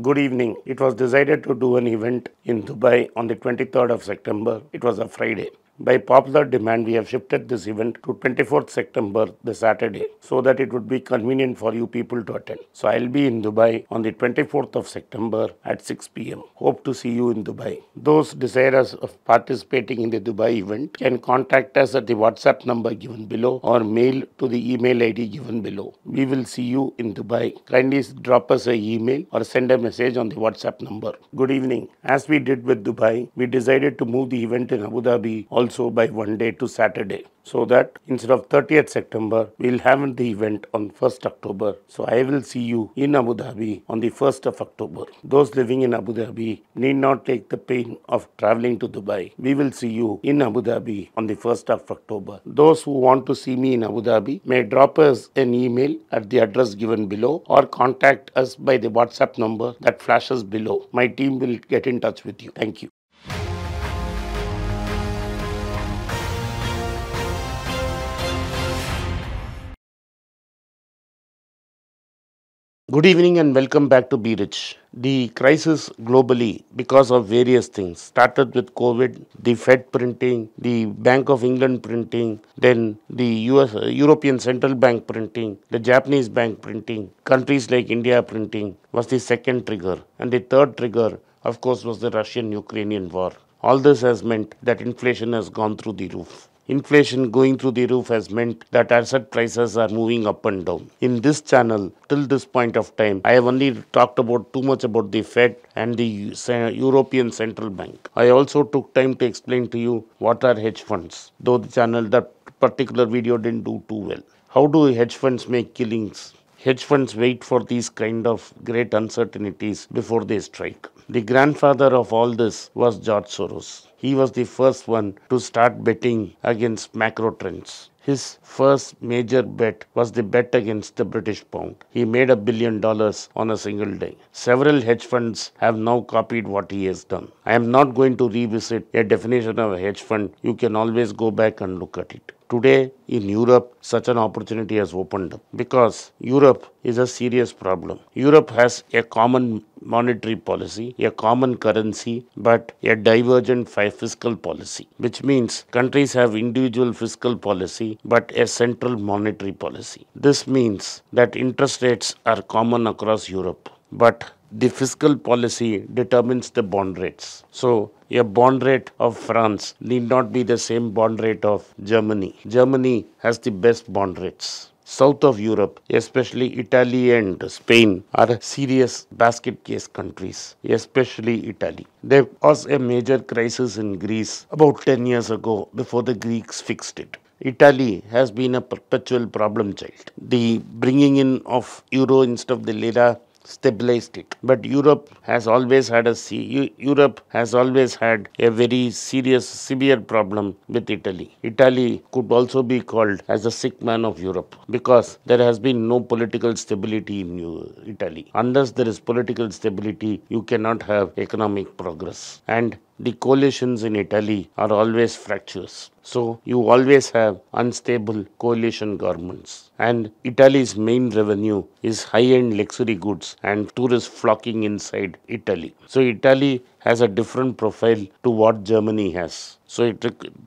Good evening. It was decided to do an event in Dubai on the 23rd of September. It was a Friday. By popular demand, we have shifted this event to 24th September, the Saturday, so that it would be convenient for you people to attend. So I'll be in Dubai on the 24th of September at 6 p.m. Hope to see you in Dubai. Those desirous of participating in the Dubai event can contact us at the WhatsApp number given below or mail to the email ID given below. We will see you in Dubai. Kindly drop us an email or send a message on the WhatsApp number. Good evening. As we did with Dubai, we decided to move the event in Abu Dhabi also by one day to Saturday, so that instead of 30th September, we'll have the event on 1st October. So I will see you in Abu Dhabi on the 1st of October. Those living in Abu Dhabi need not take the pain of traveling to Dubai. We will see you in Abu Dhabi on the 1st of October. Those who want to see me in Abu Dhabi may drop us an email at the address given below or contact us by the WhatsApp number that flashes below. My team will get in touch with you. Thank you. Good evening and welcome back to Be Rich. The crisis globally, because of various things, started with COVID, the Fed printing, the Bank of England printing, then the European Central Bank printing, the Japanese bank printing, countries like India printing was the second trigger. And the third trigger, of course, was the Russian-Ukrainian war. All this has meant that inflation has gone through the roof. Inflation going through the roof has meant that asset prices are moving up and down. In this channel, till this point of time, I have only talked about too much about the Fed and the European Central Bank. I also took time to explain to you what are hedge funds, though the channel, that particular video didn't do too well. How do hedge funds make killings? Hedge funds wait for these kind of great uncertainties before they strike. The grandfather of all this was George Soros. He was the first one to start betting against macro trends. His first major bet was the bet against the British pound. He made $1 billion on a single day. Several hedge funds have now copied what he has done. I am not going to revisit a definition of a hedge fund. You can always go back and look at it. Today in Europe, such an opportunity has opened up because Europe is a serious problem. Europe has a common monetary policy, a common currency, but a divergent fiscal policy, which means countries have individual fiscal policy but a central monetary policy. This means that interest rates are common across Europe, but the fiscal policy determines the bond rates. So, a bond rate of France need not be the same bond rate of Germany. Germany has the best bond rates. South of Europe, especially Italy and Spain, are serious basket case countries, especially Italy. There was a major crisis in Greece about 10 years ago before the Greeks fixed it. Italy has been a perpetual problem child. The bringing in of euro instead of the lira stabilized it. But Europe has always had a very severe problem with Italy. Italy could also be called as the sick man of Europe because there has been no political stability in Italy. Unless there is political stability, you cannot have economic progress. And the coalitions in Italy are always fractious. So you always have unstable coalition governments. And Italy's main revenue is high-end luxury goods and tourists flocking inside Italy. So Italy has a different profile to what Germany has. So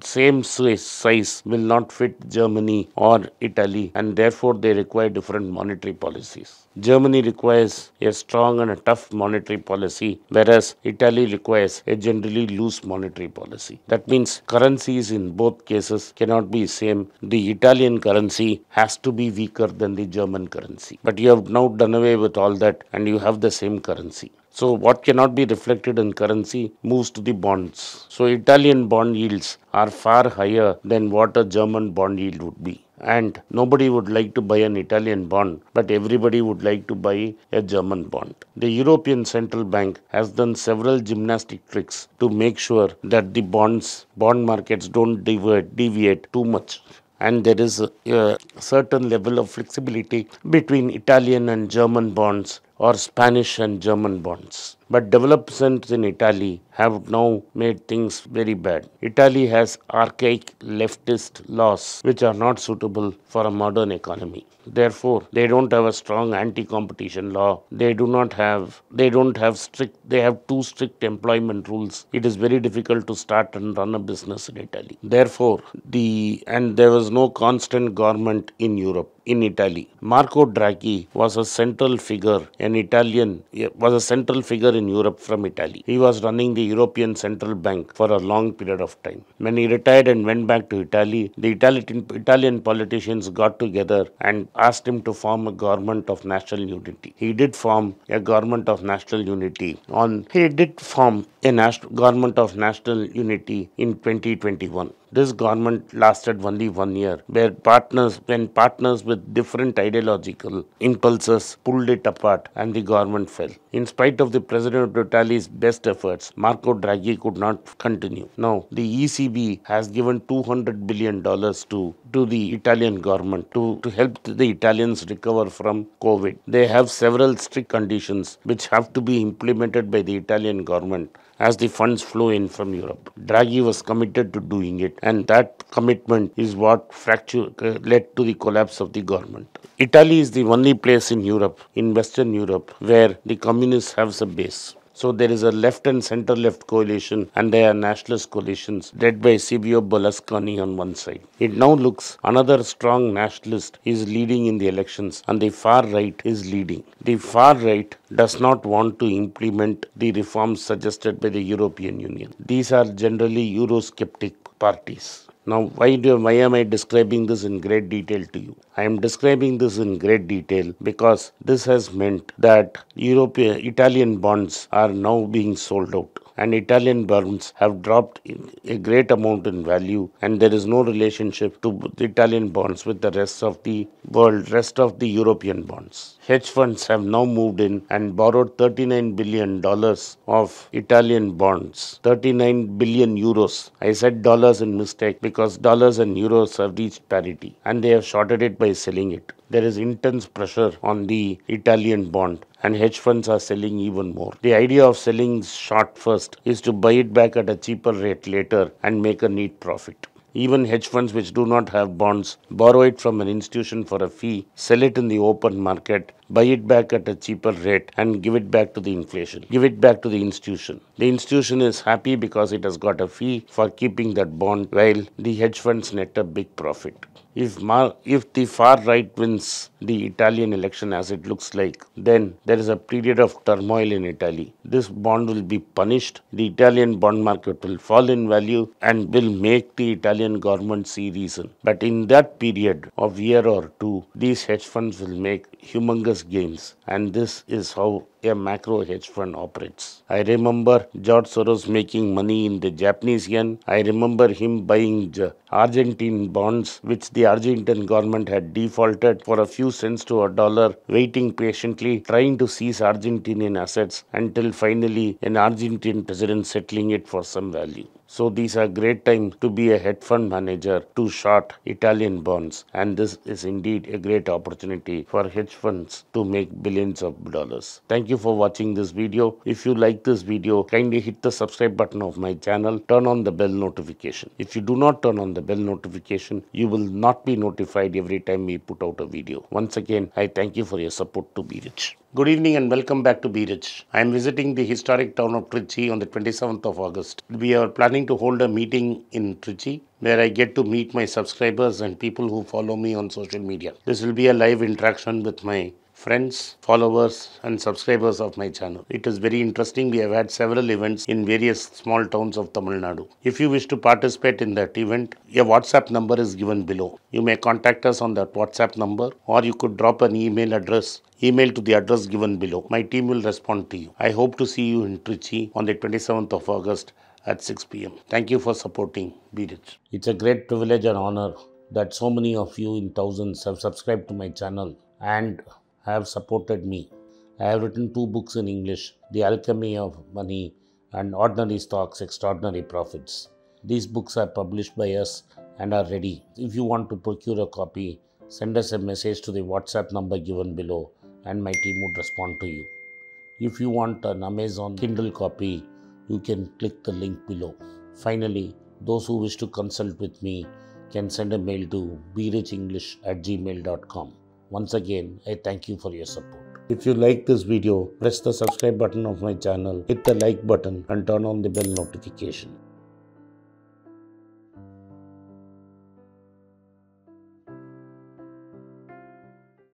same size will not fit Germany or Italy, and therefore they require different monetary policies. Germany requires a strong and a tough monetary policy, whereas Italy requires a generally loose monetary policy. That means currencies in both cases cannot be same. The Italian currency has to be weaker than the German currency. But you have now done away with all that and you have the same currency. So what cannot be reflected in currency moves to the bonds. So Italian bond yields are far higher than what a German bond yield would be. And nobody would like to buy an Italian bond, but everybody would like to buy a German bond. The European Central Bank has done several gymnastic tricks to make sure that the bond markets don't deviate too much. And there is a certain level of flexibility between Italian and German bonds or Spanish and German bonds. But developments in Italy have now made things very bad. Italy has archaic leftist laws which are not suitable for a modern economy. Therefore, they don't have a strong anti-competition law. They have too strict employment rules. It is very difficult to start and run a business in Italy. Therefore, there was no constant government in Europe, in Italy. Marco Draghi was a central figure, in Europe from Italy. He was running the European Central Bank for a long period of time. When he retired and went back to Italy, the Italian politicians got together and asked him to form a government of national unity. He did form a government of national unity government of national unity in 2021. This government lasted only 1 year, when partners with different ideological impulses pulled it apart and the government fell. In spite of the President of Italy's best efforts, Marco Draghi could not continue. Now, the ECB has given $200 billion to the Italian government to help the Italians recover from COVID. They have several strict conditions which have to be implemented by the Italian government as the funds flow in from Europe. Draghi was committed to doing it, and that commitment is what led to the collapse of the government. Italy is the only place in Europe, in Western Europe, where the communists have a base. So there is a left and center-left coalition, and there are nationalist coalitions led by Silvio Berlusconi on one side. It now looks another strong nationalist is leading in the elections, and the far right is leading. The far right does not want to implement the reforms suggested by the European Union. These are generally Eurosceptic parties. Now, why am I describing this in great detail to you? I am describing this in great detail because this has meant that Italian bonds are now being sold out, and Italian bonds have dropped a great amount in value, and there is no relationship to the Italian bonds with the rest of the world, rest of the European bonds. Hedge funds have now moved in and borrowed $39 billion of Italian bonds. 39 billion euros. I said dollars in mistake because dollars and euros have reached parity, and they have shorted it by selling it. There is intense pressure on the Italian bond, and hedge funds are selling even more. The idea of selling short first is to buy it back at a cheaper rate later and make a neat profit. Even hedge funds which do not have bonds borrow it from an institution for a fee, sell it in the open market, buy it back at a cheaper rate, and give it back to the institution. The institution is happy because it has got a fee for keeping that bond, while the hedge funds net a big profit. If the far right wins the Italian election as it looks like, then there is a period of turmoil in Italy. This bond will be punished. The Italian bond market will fall in value and will make the Italian government see reason. But in that period of year or two, these hedge funds will make humongous gains, and this is how a macro hedge fund operates. I remember George Soros making money in the Japanese yen. I remember him buying Argentine bonds, which the Argentine government had defaulted for a few cents to a dollar, waiting patiently, trying to seize Argentinian assets until finally an Argentine president settling it for some value. So these are great times to be a hedge fund manager to short Italian bonds, and this is indeed a great opportunity for hedge funds to make billions of dollars. Thank you for watching this video. If you like this video, kindly hit the subscribe button of my channel, turn on the bell notification. If you do not turn on the bell notification, you will not be notified every time we put out a video. Once again, I thank you for your support to Be Rich. Good evening and welcome back to Be Rich. I am visiting the historic town of Trichy on the 27th of August. We are planning to hold a meeting in Trichy where I get to meet my subscribers and people who follow me on social media. This will be a live interaction with my friends, followers and subscribers of my channel. It is very interesting. We have had several events in various small towns of Tamil Nadu. If you wish to participate in that event, a WhatsApp number is given below. You may contact us on that WhatsApp number, or you could drop an email to the address given below. My team will respond to you. I hope to see you in Trichy on the 27th of August at 6 p.m. Thank you for supporting Be Rich. It's a great privilege and honor that so many of you in thousands have subscribed to my channel and have supported me. I have written 2 books in English, The Alchemy of Money and Ordinary Stocks, Extraordinary Profits. These books are published by us and are ready. If you want to procure a copy, send us a message to the WhatsApp number given below, and my team would respond to you. If you want an Amazon Kindle copy, you can click the link below. Finally, those who wish to consult with me can send a mail to berichenglish@gmail.com. Once again, I thank you for your support. If you like this video, press the subscribe button of my channel, hit the like button and turn on the bell notification.